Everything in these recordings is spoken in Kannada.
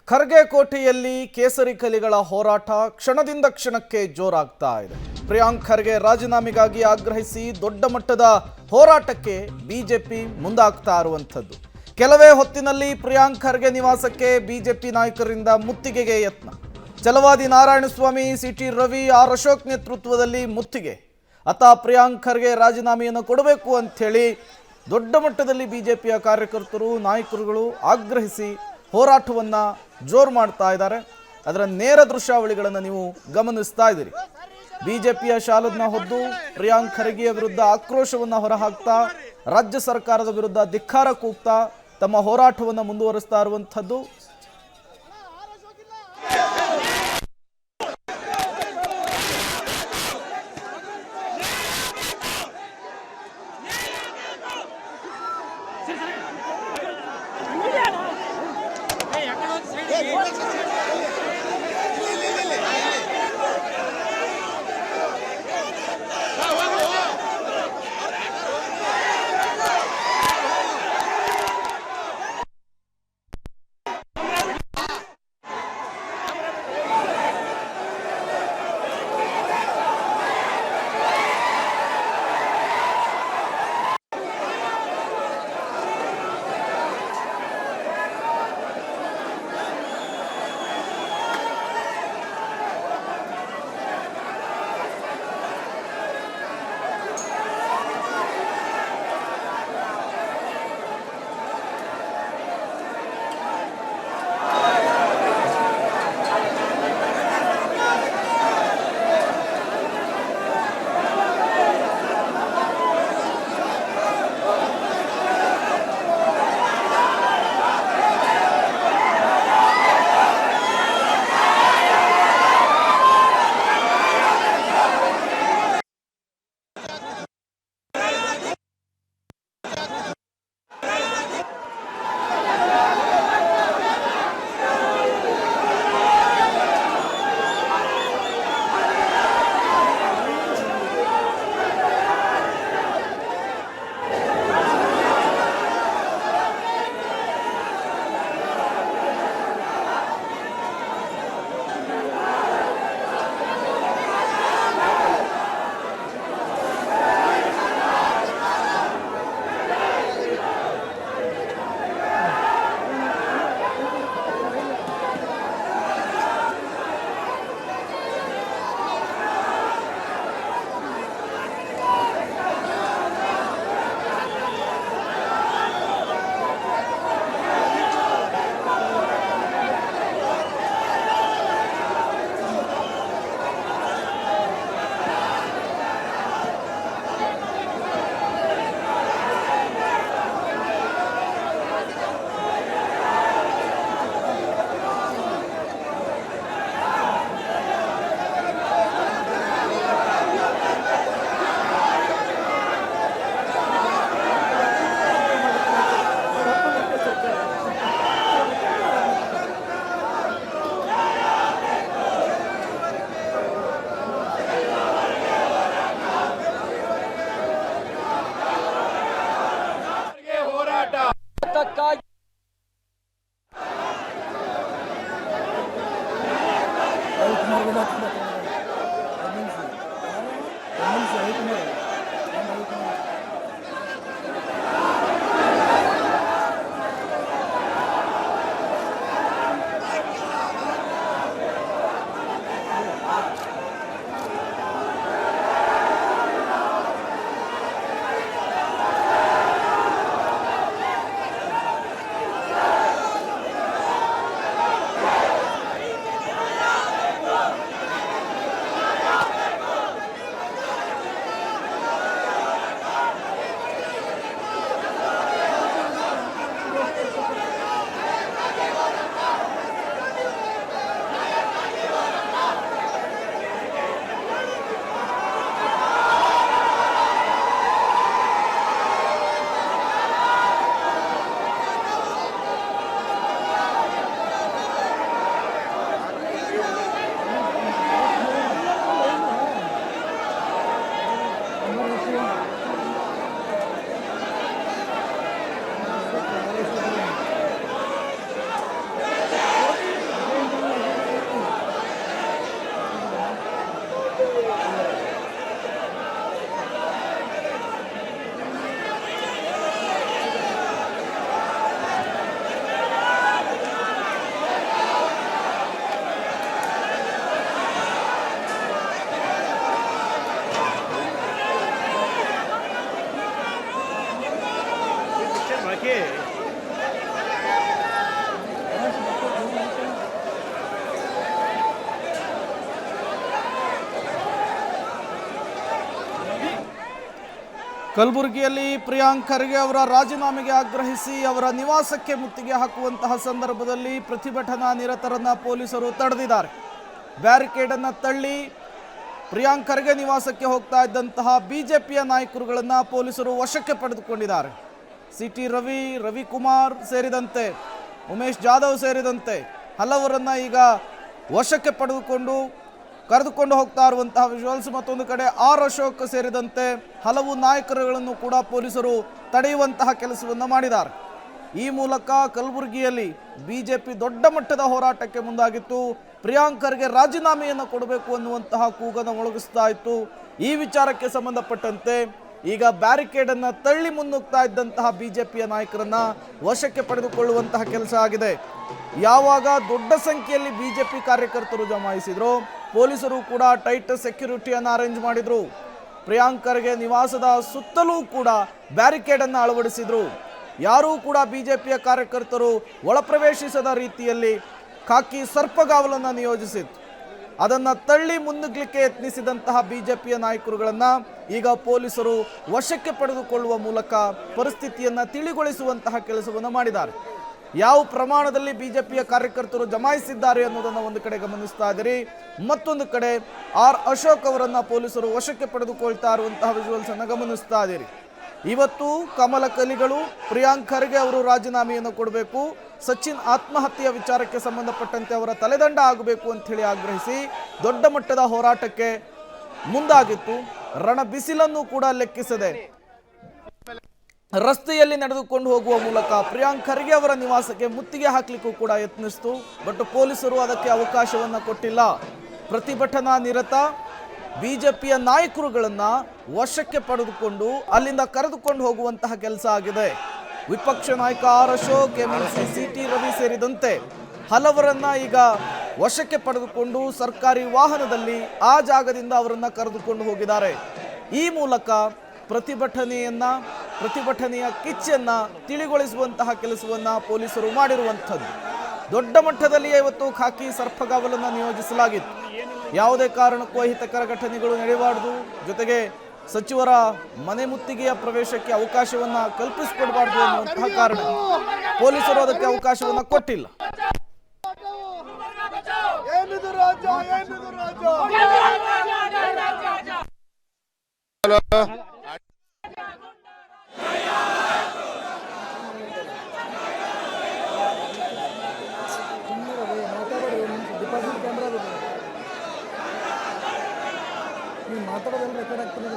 ಖರ್ಗೆ ಕೋಟೆಯಲ್ಲಿ ಕೇಸರಿ ಕಲಿಗಳ ಹೋರಾಟ ಕ್ಷಣದಿಂದ ಕ್ಷಣಕ್ಕೆ ಜೋರಾಗ್ತಾ ಇದೆ. ಪ್ರಿಯಾಂಕ್ ಖರ್ಗೆ ರಾಜೀನಾಮೆಗಾಗಿ ಆಗ್ರಹಿಸಿ ದೊಡ್ಡ ಮಟ್ಟದ ಹೋರಾಟಕ್ಕೆ ಬಿಜೆಪಿ ಮುಂದಾಗ್ತಾ ಇರುವಂಥದ್ದು. ಕೆಲವೇ ಹೊತ್ತಿನಲ್ಲಿ ಪ್ರಿಯಾಂಕ್ ಖರ್ಗೆ ನಿವಾಸಕ್ಕೆ ಬಿಜೆಪಿ ನಾಯಕರಿಂದ ಮುತ್ತಿಗೆಗೆ ಯತ್ನ. ಛಲವಾದಿ ನಾರಾಯಣಸ್ವಾಮಿ, ಸಿಟಿ ರವಿ, ಆರ್ ಅಶೋಕ್ ನೇತೃತ್ವದಲ್ಲಿ ಮುತ್ತಿಗೆ. ಪ್ರಿಯಾಂಕ್ ಖರ್ಗೆ ರಾಜೀನಾಮೆಯನ್ನು ಕೊಡಬೇಕು ಅಂಥೇಳಿ ದೊಡ್ಡ ಮಟ್ಟದಲ್ಲಿ ಬಿಜೆಪಿಯ ಕಾರ್ಯಕರ್ತರು, ನಾಯಕರುಗಳು ಆಗ್ರಹಿಸಿ ಹೋರಾಟವನ್ನು ಜೋರು ಮಾಡ್ತಾ ಇದ್ದಾರೆ. ಅದರ ನೇರ ದೃಶ್ಯಾವಳಿಗಳನ್ನು ನೀವು ಗಮನಿಸ್ತಾ ಇದ್ದೀರಿ. ಬಿಜೆಪಿಯ ಶಾಲನ್ನ ಹೊದ್ದು ಪ್ರಿಯಾಂಕ್ ಖರ್ಗೆಯ ವಿರುದ್ಧ ಆಕ್ರೋಶವನ್ನು ಹೊರಹಾಕ್ತಾ, ರಾಜ್ಯ ಸರ್ಕಾರದ ವಿರುದ್ಧ ಧಿಕ್ಕಾರ ಕೂಗ್ತಾ ತಮ್ಮ ಹೋರಾಟವನ್ನು ಮುಂದುವರಿಸ್ತಾ ಇರುವಂಥದ್ದು. ಕಲಬುರಗಿಯಲ್ಲಿ ಪ್ರಿಯಾಂಕ್ ಖರ್ಗೆ ಅವರ ರಾಜೀನಾಮೆಗೆ ಆಗ್ರಹಿಸಿ ಅವರ ನಿವಾಸಕ್ಕೆ ಮುತ್ತಿಗೆ ಹಾಕುವಂತಹ ಸಂದರ್ಭದಲ್ಲಿ ಪ್ರತಿಭಟನಾ ನಿರತರನ್ನ ಪೊಲೀಸರು ತಡೆದಿದ್ದಾರೆ. ಬ್ಯಾರಿಕೇಡ್ ಅನ್ನು ತಳ್ಳಿ ಪ್ರಿಯಾಂಕ್ ಖರ್ಗೆ ನಿವಾಸಕ್ಕೆ ಹೋಗ್ತಾ ಇದ್ದಂತಹ ಬಿಜೆಪಿಯ ನಾಯಕರುಗಳನ್ನು ಪೊಲೀಸರು ವಶಕ್ಕೆ ಪಡೆದುಕೊಂಡಿದ್ದಾರೆ. ಸಿಟಿ ರವಿ, ರವಿಕುಮಾರ್ ಸೇರಿದಂತೆ ಉಮೇಶ್ ಜಾಧವ್ ಸೇರಿದಂತೆ ಹಲವರನ್ನ ಈಗ ವಶಕ್ಕೆ ಪಡೆದುಕೊಂಡು ಕರೆದುಕೊಂಡು ಹೋಗ್ತಾ ಇರುವಂತಹ ವಿಜುವಲ್ಸ್. ಮತ್ತೊಂದು ಕಡೆ ಆರ್ ಅಶೋಕ್ ಸೇರಿದಂತೆ ಹಲವು ನಾಯಕರುಗಳನ್ನು ಕೂಡ ಪೊಲೀಸರು ತಡೆಯುವಂತಹ ಕೆಲಸವನ್ನು ಮಾಡಿದ್ದಾರೆ. ಈ ಮೂಲಕ ಕಲಬುರಗಿಯಲ್ಲಿ ಬಿಜೆಪಿ ದೊಡ್ಡ ಮಟ್ಟದ ಹೋರಾಟಕ್ಕೆ ಮುಂದಾಗಿತ್ತು. ಪ್ರಿಯಾಂಕ್ ಖರ್ಗೆ ರಾಜೀನಾಮೆಯನ್ನು ಕೊಡಬೇಕು ಅನ್ನುವಂತಹ ಕೂಗನ್ನು ಮೊಳಗಿಸ್ತಾ ಇತ್ತು. ಈ ವಿಚಾರಕ್ಕೆ ಸಂಬಂಧಪಟ್ಟಂತೆ ಈಗ ಬ್ಯಾರಿಕೇಡ್ ಅನ್ನು ತಳ್ಳಿ ಮುನ್ನುಗ್ತಾ ಇದ್ದಂತಹ ಬಿಜೆಪಿಯ ನಾಯಕರನ್ನ ವಶಕ್ಕೆ ಪಡೆದುಕೊಳ್ಳುವಂತಹ ಕೆಲಸ ಆಗಿದೆ. ಯಾವಾಗ ದೊಡ್ಡ ಸಂಖ್ಯೆಯಲ್ಲಿ ಬಿಜೆಪಿ ಕಾರ್ಯಕರ್ತರು ಜಮಾಯಿಸಿದ್ರು, ಪೊಲೀಸರು ಕೂಡ ಟೈಟ್ ಸೆಕ್ಯೂರಿಟಿಯನ್ನು ಅರೇಂಜ್ ಮಾಡಿದ್ರು. ಪ್ರಿಯಾಂಕ್ ಖರ್ಗೆ ನಿವಾಸದ ಸುತ್ತಲೂ ಕೂಡ ಬ್ಯಾರಿಕೇಡ್ ಅನ್ನು ಅಳವಡಿಸಿದ್ರು. ಯಾರೂ ಕೂಡ ಬಿಜೆಪಿಯ ಕಾರ್ಯಕರ್ತರು ಒಳಪ್ರವೇಶಿಸದ ರೀತಿಯಲ್ಲಿ ಖಾಕಿ ಸರ್ಪಗಾವಲನ್ನು ನಿಯೋಜಿಸಿತ್ತು. ಅದನ್ನು ತಳ್ಳಿ ಮುನ್ನುಗ್ಲಿಕ್ಕೆ ಯತ್ನಿಸಿದಂತಹ ಬಿಜೆಪಿಯ ನಾಯಕರುಗಳನ್ನು ಈಗ ಪೊಲೀಸರು ವಶಕ್ಕೆ ಪಡೆದುಕೊಳ್ಳುವ ಮೂಲಕ ಪರಿಸ್ಥಿತಿಯನ್ನು ತಿಳಿಗೊಳಿಸುವಂತಹ ಕೆಲಸವನ್ನು ಮಾಡಿದ್ದಾರೆ. ಯಾವ ಪ್ರಮಾಣದಲ್ಲಿ ಬಿಜೆಪಿಯ ಕಾರ್ಯಕರ್ತರು ಜಮಾಯಿಸಿದ್ದಾರೆ ಅನ್ನೋದನ್ನು ಒಂದು ಕಡೆ ಗಮನಿಸ್ತಾ ಇದ್ದೀರಿ. ಮತ್ತೊಂದು ಕಡೆ ಆರ್ ಅಶೋಕ್ ಅವರನ್ನು ಪೊಲೀಸರು ವಶಕ್ಕೆ ಪಡೆದುಕೊಳ್ತಾ ಇರುವಂತಹ ವಿಜುವಲ್ಸ್ ಅನ್ನು ಗಮನಿಸ್ತಾ ಇದ್ದೀರಿ. ಇವತ್ತು ಕಮಲ ಕಲಿಗಳು ಪ್ರಿಯಾಂಕ್ ಖರ್ಗೆ ಅವರು ರಾಜೀನಾಮೆಯನ್ನು ಕೊಡಬೇಕು, ಸಚಿನ್ ಆತ್ಮಹತ್ಯೆಯ ವಿಚಾರಕ್ಕೆ ಸಂಬಂಧಪಟ್ಟಂತೆ ಅವರ ತಲೆದಂಡ ಆಗಬೇಕು ಅಂತ ಹೇಳಿ ಆಗ್ರಹಿಸಿ ದೊಡ್ಡ ಮಟ್ಟದ ಹೋರಾಟಕ್ಕೆ ಮುಂದಾಗಿತ್ತು. ರಣ ಬಿಸಿಲನ್ನು ಕೂಡ ಲೆಕ್ಕಿಸದೆ ರಸ್ತೆಯಲ್ಲಿ ನಡೆದುಕೊಂಡು ಹೋಗುವ ಮೂಲಕ ಪ್ರಿಯಾಂಕ್ ಖರ್ಗೆ ಅವರ ನಿವಾಸಕ್ಕೆ ಮುತ್ತಿಗೆ ಹಾಕಲಿಕ್ಕೂ ಕೂಡ ಯತ್ನಿಸಿತು. ಬಟ್ ಪೊಲೀಸರು ಅದಕ್ಕೆ ಅವಕಾಶವನ್ನು ಕೊಟ್ಟಿಲ್ಲ. ಪ್ರತಿಭಟನಾ ನಿರತ ಬಿಜೆಪಿಯ ನಾಯಕರುಗಳನ್ನು ವಶಕ್ಕೆ ಪಡೆದುಕೊಂಡು ಅಲ್ಲಿಂದ ಕರೆದುಕೊಂಡು ಹೋಗುವಂತಹ ಕೆಲಸ ಆಗಿದೆ. ವಿಪಕ್ಷ ನಾಯಕ R Ashok, MLC CT Ravi ಸೇರಿದಂತೆ ಹಲವರನ್ನ ಈಗ ವಶಕ್ಕೆ ಪಡೆದುಕೊಂಡು ಸರ್ಕಾರಿ ವಾಹನದಲ್ಲಿ ಆ ಜಾಗದಿಂದ ಅವರನ್ನ ಕರೆದುಕೊಂಡು ಹೋಗಿದ್ದಾರೆ. ಈ ಮೂಲಕ ಪ್ರತಿಭಟನೆಯ ಕಿಚ್ಚನ್ನ ತಿಳಿಗೊಳಿಸುವಂತಹ ಕೆಲಸವನ್ನ ಪೊಲೀಸರು ಮಾಡಿರುವಂಥದ್ದು. ದೊಡ್ಡ ಮಟ್ಟದಲ್ಲಿಯೇ ಇವತ್ತು ಖಾಕಿ ಸರ್ಪಗಾವಲನ್ನು ನಿಯೋಜಿಸಲಾಗಿತ್ತು. ಯಾವುದೇ ಕಾರಣಕ್ಕೂ ಅಹಿತಕರ ಘಟನೆಗಳು ನಡೆಯಬಾರದು, ಜೊತೆಗೆ ಸಚಿವರ ಮನೆ ಮುತ್ತಿಗೆಯ ಪ್ರವೇಶಕ್ಕೆ ಅವಕಾಶವನ್ನ ಕಲ್ಪಿಸಿಕೊಡಬಾರದು ಅನ್ನುವಂತಹ ಕಾರಣ ಪೊಲೀಸರು ಅದಕ್ಕೆ ಅವಕಾಶವನ್ನ ಕೊಟ್ಟಿಲ್ಲ. ಮಾತಾಡೋದೆಲ್ಲ ರೆಕಾರ್ಡ್ ಆಗ್ತಿಲ್ಲ.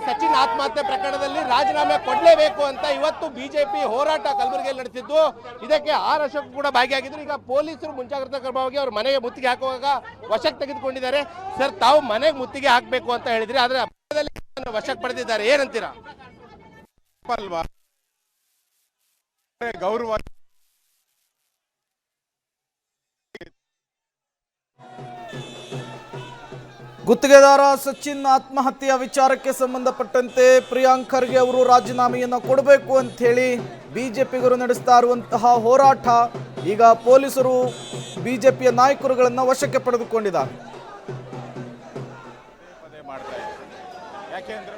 ಸಚಿನ್ ಆತ್ಮಹತ್ಯೆ ಪ್ರಕರಣದಲ್ಲಿ ರಾಜೀನಾಮೆ ಕೊಡಲೇಬೇಕು ಅಂತ ಇವತ್ತು ಬಿಜೆಪಿ ಹೋರಾಟ ಕಲಬುರಗಿಯಲ್ಲಿ ನಡೆಸಿದ್ದು. ಇದಕ್ಕೆ ಆರ್ ಅಶೋಕ್ ಕೂಡ ಭಾಗಿಯಾಗಿದ್ರು. ಈಗ ಪೊಲೀಸರು ಮುಂಜಾಗ್ರತಾ ಕ್ರಮವಾಗಿ ಅವ್ರ ಮನೆಗೆ ಮುತ್ತಿಗೆ ಹಾಕುವಾಗ ವಶಕ್ಕೆ ತೆಗೆದುಕೊಂಡಿದ್ದಾರೆ. ಸರ್, ತಾವು ಮನೆಗೆ ಮುತ್ತಿಗೆ ಹಾಕಬೇಕು ಅಂತ ಹೇಳಿದ್ರಿ, ಆದ್ರೆ ವಶಕ್ಕೆ ಪಡೆದಿದ್ದಾರೆ, ಏನಂತೀರಾ? ಗೌರವ ಗುತ್ತಿಗೆದಾರ ಸಚಿನ್ ಆತ್ಮಹತ್ಯೆಯ ವಿಚಾರಕ್ಕೆ ಸಂಬಂಧಪಟ್ಟಂತೆ ಪ್ರಿಯಾಂಕ್ ಖರ್ಗೆ ಅವರು ರಾಜೀನಾಮೆಯನ್ನು ಕೊಡಬೇಕು ಅಂತ ಹೇಳಿ ಬಿಜೆಪಿಗರು ನಡೆಸ್ತಾ ಇರುವಂತಹ ಹೋರಾಟ ಈಗ ಪೊಲೀಸರು ಬಿಜೆಪಿಯ ನಾಯಕರುಗಳನ್ನು ವಶಕ್ಕೆ ಪಡೆದುಕೊಂಡಿದ್ದಾರೆ. ಯಾಕೆಂದ್ರೆ